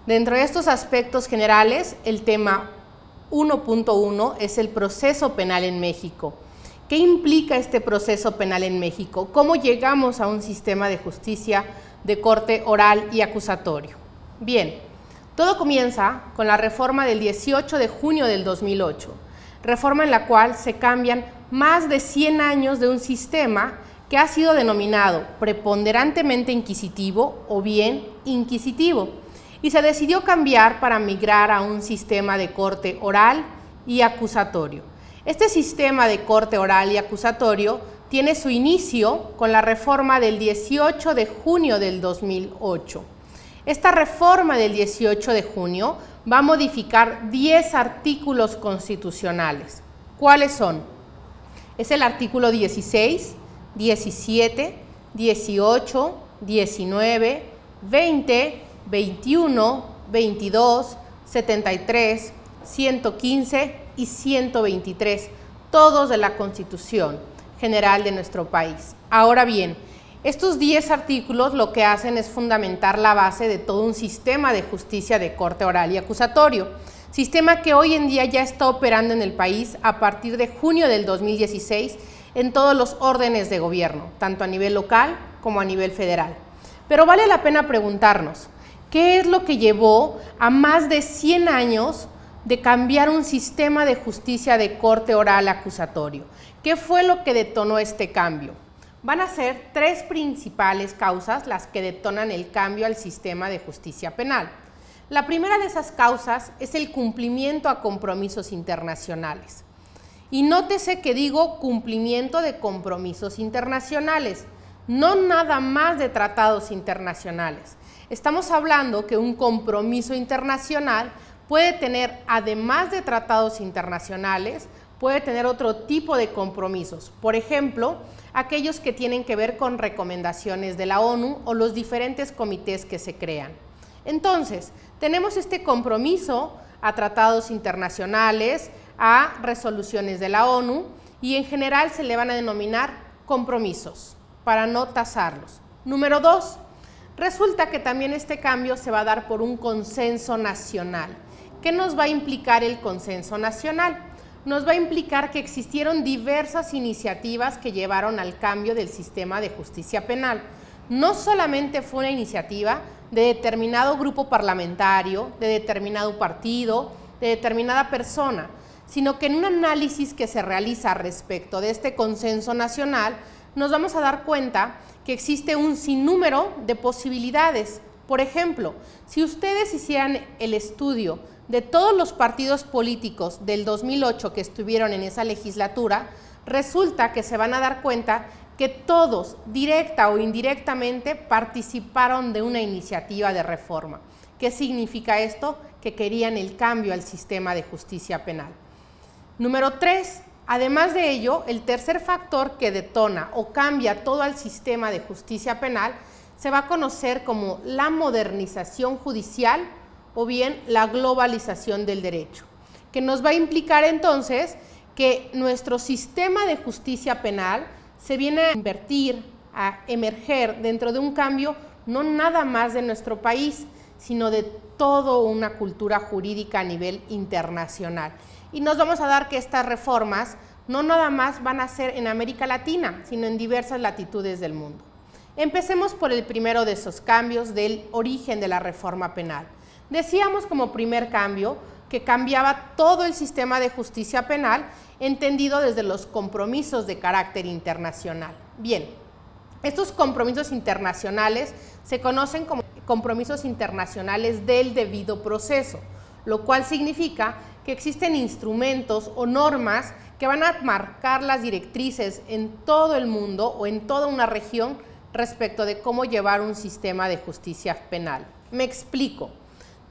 Dentro de estos aspectos generales, el tema 1.1 es el proceso penal en México. ¿Qué implica este proceso penal en México? ¿Cómo llegamos a un sistema de justicia de corte oral y acusatorio? Bien, todo comienza con la reforma del 18 de junio del 2008, reforma en la cual se cambian más de 100 años de un sistema que ha sido denominado preponderantemente inquisitivo o bien inquisitivo, y se decidió cambiar para migrar a un sistema de corte oral y acusatorio. Este sistema de corte oral y acusatorio tiene su inicio con la reforma del 18 de junio del 2008. Esta reforma del 18 de junio va a modificar 10 artículos constitucionales. ¿Cuáles son? Es el artículo 16, 17, 18, 19, 20, 21, 22, 73, 115 y 123, todos de la Constitución General de nuestro país. Ahora bien, estos 10 artículos lo que hacen es fundamentar la base de todo un sistema de justicia de corte oral y acusatorio, sistema que hoy en día ya está operando en el país a partir de junio del 2016 en todos los órdenes de gobierno, tanto a nivel local como a nivel federal. Pero vale la pena preguntarnos, ¿qué es lo que llevó a más de 100 años de cambiar un sistema de justicia de corte oral acusatorio? ¿Qué fue lo que detonó este cambio? Van a ser 3 principales causas las que detonan el cambio al sistema de justicia penal. La primera de esas causas es el cumplimiento a compromisos internacionales. Y nótese que digo cumplimiento de compromisos internacionales, no nada más de tratados internacionales. Estamos hablando que un compromiso internacional puede tener, además de tratados internacionales, puede tener otro tipo de compromisos. Por ejemplo, aquellos que tienen que ver con recomendaciones de la ONU o los diferentes comités que se crean. Entonces, tenemos este compromiso a tratados internacionales, a resoluciones de la ONU, y en general se le van a denominar compromisos, para no tasarlos. Número 2, resulta que también este cambio se va a dar por un consenso nacional. ¿Qué nos va a implicar el consenso nacional? Nos va a implicar que existieron diversas iniciativas que llevaron al cambio del sistema de justicia penal. No solamente fue una iniciativa de determinado grupo parlamentario, de determinado partido, de determinada persona, sino que en un análisis que se realiza respecto de este consenso nacional, nos vamos a dar cuenta que existe un sinnúmero de posibilidades. Por ejemplo, si ustedes hicieran el estudio de todos los partidos políticos del 2008 que estuvieron en esa legislatura, resulta que se van a dar cuenta que todos, directa o indirectamente, participaron de una iniciativa de reforma. ¿Qué significa esto? Que querían el cambio al sistema de justicia penal. Número 3, además de ello, el tercer factor que detona o cambia todo el sistema de justicia penal se va a conocer como la modernización judicial o bien la globalización del derecho, que nos va a implicar entonces que nuestro sistema de justicia penal se viene a invertir, a emerger dentro de un cambio no nada más de nuestro país, sino de toda una cultura jurídica a nivel internacional. Y nos vamos a dar que estas reformas no nada más van a ser en América Latina, sino en diversas latitudes del mundo. Empecemos por el primero de esos cambios del origen de la reforma penal. Decíamos como primer cambio que cambiaba todo el sistema de justicia penal, entendido desde los compromisos de carácter internacional. Bien, estos compromisos internacionales se conocen como compromisos internacionales del debido proceso, lo cual significa que existen instrumentos o normas que van a marcar las directrices en todo el mundo o en toda una región respecto de cómo llevar un sistema de justicia penal. Me explico.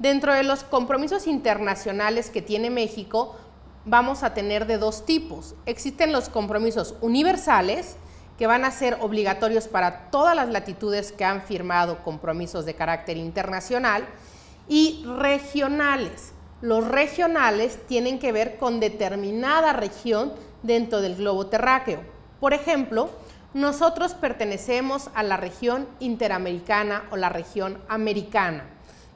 Dentro de los compromisos internacionales que tiene México, vamos a tener de 2 tipos. Existen los compromisos universales, que van a ser obligatorios para todas las latitudes que han firmado compromisos de carácter internacional, y regionales. Los regionales tienen que ver con determinada región dentro del globo terráqueo. Por ejemplo, nosotros pertenecemos a la región interamericana o la región americana.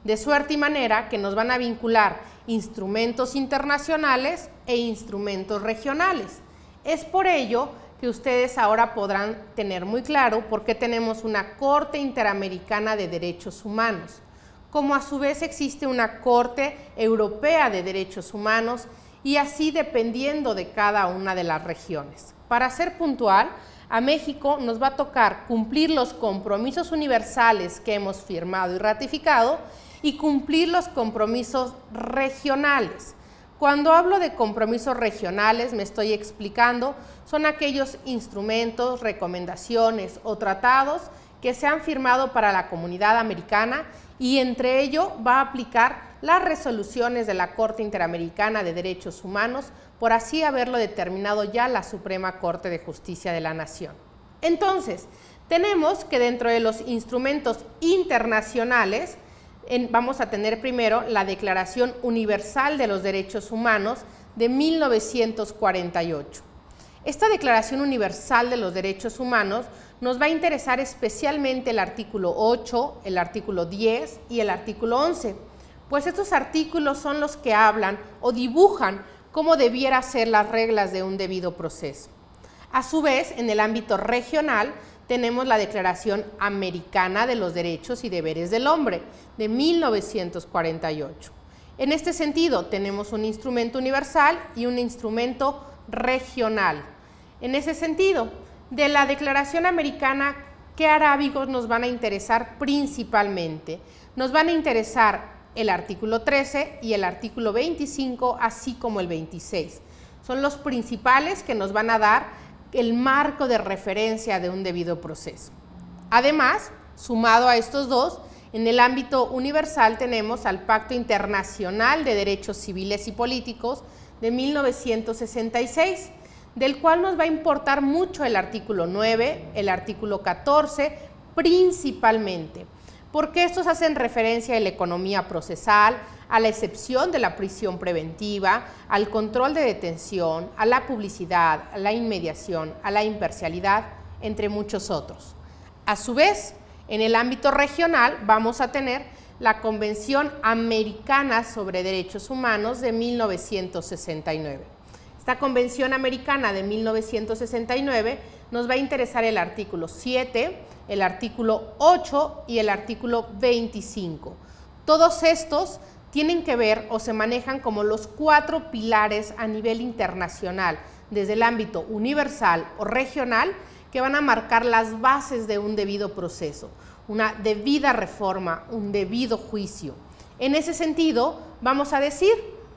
de suerte y manera que nos van a vincular instrumentos internacionales e instrumentos regionales. Es por ello que ustedes ahora podrán tener muy claro por qué tenemos una Corte Interamericana de Derechos Humanos, como a su vez existe una Corte Europea de Derechos Humanos y así dependiendo de cada una de las regiones. Para ser puntual, a México nos va a tocar cumplir los compromisos universales que hemos firmado y ratificado y cumplir los compromisos regionales. Cuando hablo de compromisos regionales, me estoy explicando, son aquellos instrumentos, recomendaciones o tratados que se han firmado para la comunidad americana y entre ello va a aplicar las resoluciones de la Corte Interamericana de Derechos Humanos, por así haberlo determinado ya la Suprema Corte de Justicia de la Nación. Entonces, tenemos que dentro de los instrumentos internacionales, vamos a tener primero la Declaración Universal de los Derechos Humanos de 1948. Esta Declaración Universal de los Derechos Humanos nos va a interesar especialmente el artículo 8, el artículo 10 y el artículo 11, pues estos artículos son los que hablan o dibujan cómo debiera ser las reglas de un debido proceso. A su vez, en el ámbito regional, tenemos la Declaración Americana de los Derechos y Deberes del Hombre de 1948. En este sentido, tenemos un instrumento universal y un instrumento regional. En ese sentido, de la Declaración Americana, ¿qué arábigos nos van a interesar principalmente? Nos van a interesar el artículo 13 y el artículo 25, así como el 26. Son los principales que nos van a dar el marco de referencia de un debido proceso. Además, sumado a estos dos, en el ámbito universal tenemos al Pacto Internacional de Derechos Civiles y Políticos de 1966, del cual nos va a importar mucho el artículo 9, el artículo 14, principalmente, porque estos hacen referencia a la economía procesal, a la excepción de la prisión preventiva, al control de detención, a la publicidad, a la inmediación, a la imparcialidad, entre muchos otros. A su vez, en el ámbito regional vamos a tener la Convención Americana sobre Derechos Humanos de 1969. Esta Convención Americana de 1969 nos va a interesar el artículo 7, el artículo 8 y el artículo 25. Todos estos tienen que ver o se manejan como los 4 pilares a nivel internacional, desde el ámbito universal o regional, que van a marcar las bases de un debido proceso, una debida reforma, un debido juicio. En ese sentido, vamos a decir,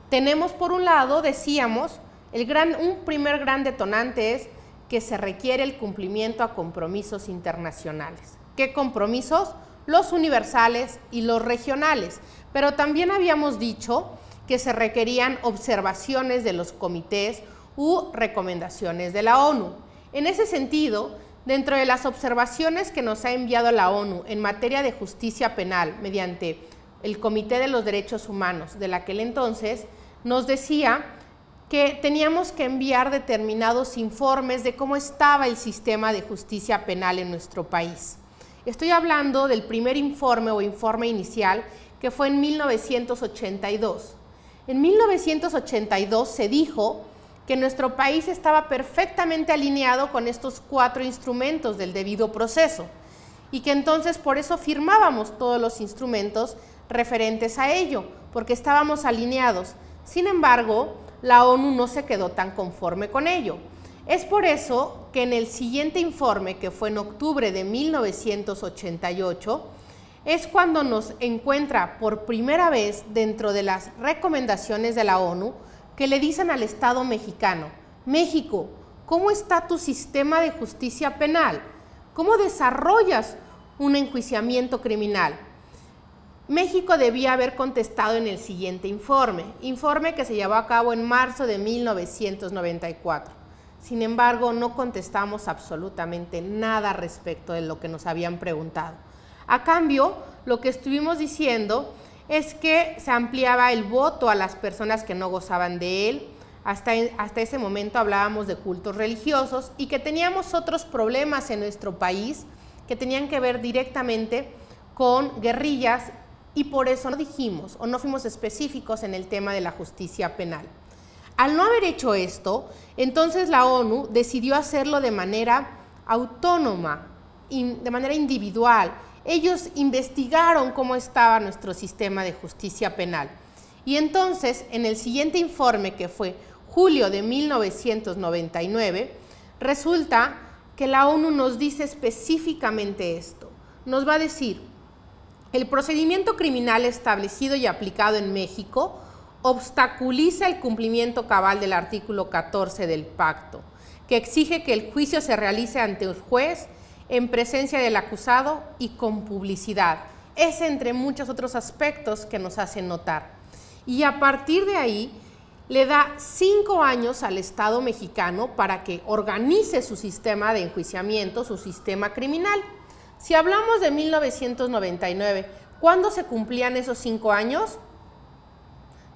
tenemos por un lado, decíamos, un primer gran detonante es que se requiere el cumplimiento a compromisos internacionales. ¿Qué compromisos? Los universales y los regionales, pero también habíamos dicho que se requerían observaciones de los comités u recomendaciones de la ONU. En ese sentido, dentro de las observaciones que nos ha enviado la ONU en materia de justicia penal mediante el Comité de los Derechos Humanos de aquel entonces, nos decía que teníamos que enviar determinados informes de cómo estaba el sistema de justicia penal en nuestro país. Estoy hablando del primer informe o informe inicial que fue en 1982. En 1982 se dijo que nuestro país estaba perfectamente alineado con estos 4 instrumentos del debido proceso y que entonces por eso firmábamos todos los instrumentos referentes a ello, porque estábamos alineados. Sin embargo, la ONU no se quedó tan conforme con ello. Es por eso que en el siguiente informe, que fue en octubre de 1988, es cuando nos encuentra por primera vez dentro de las recomendaciones de la ONU que le dicen al Estado mexicano: México, ¿cómo está tu sistema de justicia penal? ¿Cómo desarrollas un enjuiciamiento criminal? México debía haber contestado en el siguiente informe que se llevó a cabo en marzo de 1994. Sin embargo, no contestamos absolutamente nada respecto de lo que nos habían preguntado. A cambio, lo que estuvimos diciendo es que se ampliaba el voto a las personas que no gozaban de él. Hasta ese momento hablábamos de cultos religiosos y que teníamos otros problemas en nuestro país que tenían que ver directamente con guerrillas y por eso no dijimos o no fuimos específicos en el tema de la justicia penal. Al no haber hecho esto, entonces la ONU decidió hacerlo de manera autónoma, de manera individual. Ellos investigaron cómo estaba nuestro sistema de justicia penal. Y entonces, en el siguiente informe, que fue julio de 1999, resulta que la ONU nos dice específicamente esto. Nos va a decir: el procedimiento criminal establecido y aplicado en México obstaculiza el cumplimiento cabal del artículo 14 del pacto, que exige que el juicio se realice ante el juez en presencia del acusado y con publicidad. Es entre muchos otros aspectos que nos hacen notar. Y a partir de ahí le da 5 años al Estado mexicano para que organice su sistema de enjuiciamiento, su sistema criminal. Si hablamos de 1999, ¿cuándo se cumplían esos 5 años?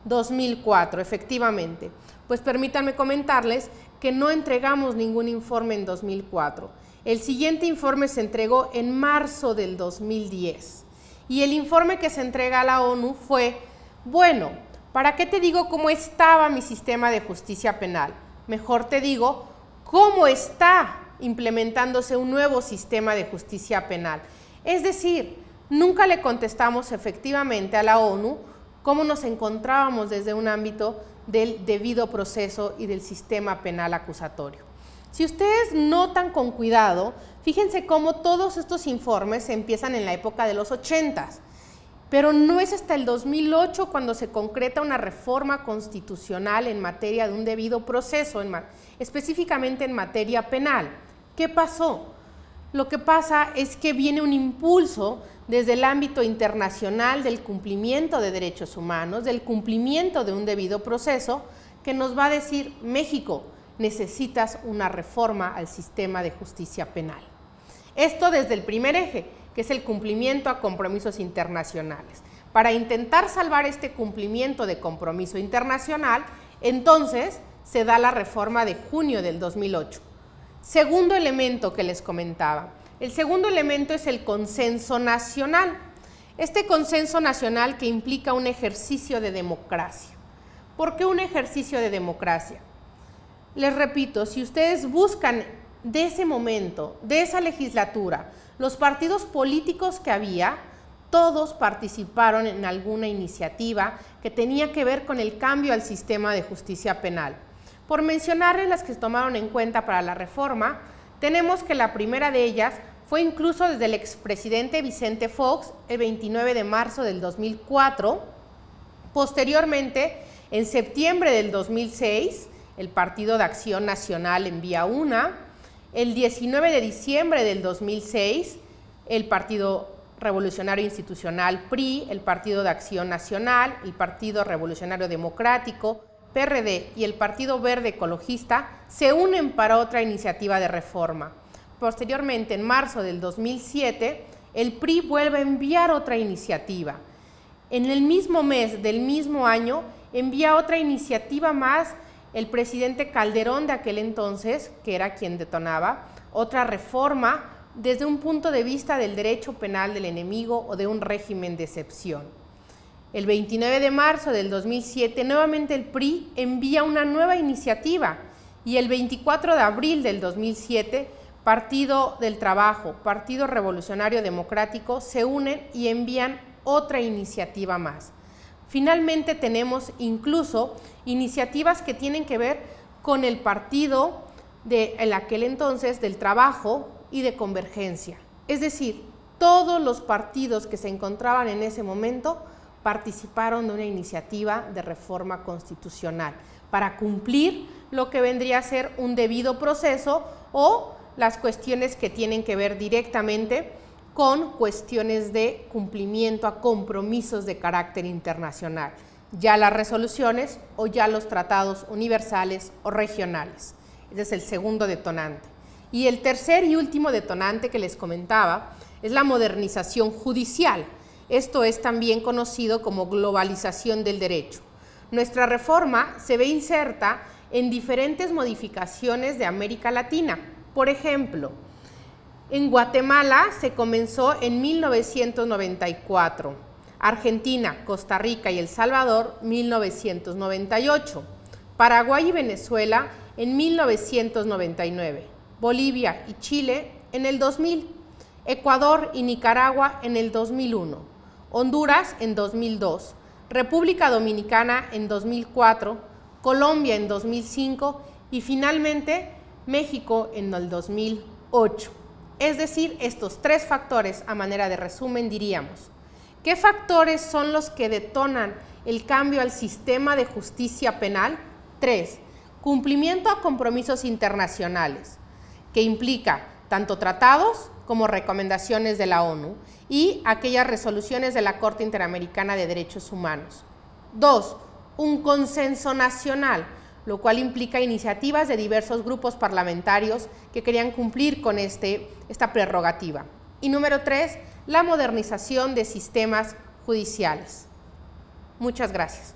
2004, efectivamente. Pues permítanme comentarles que no entregamos ningún informe en 2004. El siguiente informe se entregó en marzo del 2010. Y el informe que se entrega a la ONU fue: bueno, ¿para qué te digo cómo estaba mi sistema de justicia penal? Mejor te digo cómo está implementándose un nuevo sistema de justicia penal. Es decir, nunca le contestamos efectivamente a la ONU cómo nos encontrábamos desde un ámbito del debido proceso y del sistema penal acusatorio. Si ustedes notan con cuidado, fíjense cómo todos estos informes empiezan en la época de los 80s, pero no es hasta el 2008 cuando se concreta una reforma constitucional en materia de un debido proceso, específicamente en materia penal. ¿Qué pasó? Lo que pasa es que viene un impulso desde el ámbito internacional del cumplimiento de derechos humanos, del cumplimiento de un debido proceso, que nos va a decir: México, necesitas una reforma al sistema de justicia penal. Esto desde el primer eje, que es el cumplimiento a compromisos internacionales. Para intentar salvar este cumplimiento de compromiso internacional, entonces se da la reforma de junio del 2008. Segundo elemento que les comentaba. El segundo elemento es el consenso nacional. Este consenso nacional que implica un ejercicio de democracia. ¿Por qué un ejercicio de democracia? Les repito, si ustedes buscan de ese momento, de esa legislatura, los partidos políticos que había, todos participaron en alguna iniciativa que tenía que ver con el cambio al sistema de justicia penal. Por mencionarles las que se tomaron en cuenta para la reforma, tenemos que la primera de ellas fue incluso desde el expresidente Vicente Fox, el 29 de marzo del 2004. Posteriormente, en septiembre del 2006, el Partido de Acción Nacional envía una. El 19 de diciembre del 2006, el Partido Revolucionario Institucional PRI, el Partido de Acción Nacional, el Partido Revolucionario Democrático, PRD y el Partido Verde Ecologista se unen para otra iniciativa de reforma. Posteriormente, en marzo del 2007, el PRI vuelve a enviar otra iniciativa. En el mismo mes del mismo año, envía otra iniciativa más el presidente Calderón de aquel entonces, que era quien detonaba, otra reforma desde un punto de vista del derecho penal del enemigo o de un régimen de excepción. El 29 de marzo del 2007, nuevamente el PRI envía una nueva iniciativa y el 24 de abril del 2007, Partido del Trabajo, Partido Revolucionario Democrático se unen y envían otra iniciativa más. Finalmente tenemos incluso iniciativas que tienen que ver con el partido de aquel entonces del Trabajo y de Convergencia. Es decir, todos los partidos que se encontraban en ese momento participaron de una iniciativa de reforma constitucional para cumplir lo que vendría a ser un debido proceso o las cuestiones que tienen que ver directamente con cuestiones de cumplimiento a compromisos de carácter internacional, ya las resoluciones o ya los tratados universales o regionales. Ese es el segundo detonante. Y el tercer y último detonante que les comentaba es la modernización judicial. Esto es también conocido como globalización del derecho. Nuestra reforma se ve inserta en diferentes modificaciones de América Latina. Por ejemplo, en Guatemala se comenzó en 1994 Argentina, Costa Rica y El Salvador, 1998. Paraguay y Venezuela en 1999. Bolivia y Chile en el 2000. Ecuador y Nicaragua en el 2001. Honduras en 2002. República Dominicana en 2004. Colombia en 2005 y finalmente México en el 2008. Es decir, estos tres factores, a manera de resumen, diríamos: ¿qué factores son los que detonan el cambio al sistema de justicia penal? 3. Cumplimiento a compromisos internacionales, que implica tanto tratados como recomendaciones de la ONU y aquellas resoluciones de la Corte Interamericana de Derechos Humanos. 2. Un consenso nacional, lo cual implica iniciativas de diversos grupos parlamentarios que querían cumplir con esta prerrogativa. Y número 3, la modernización de sistemas judiciales. Muchas gracias.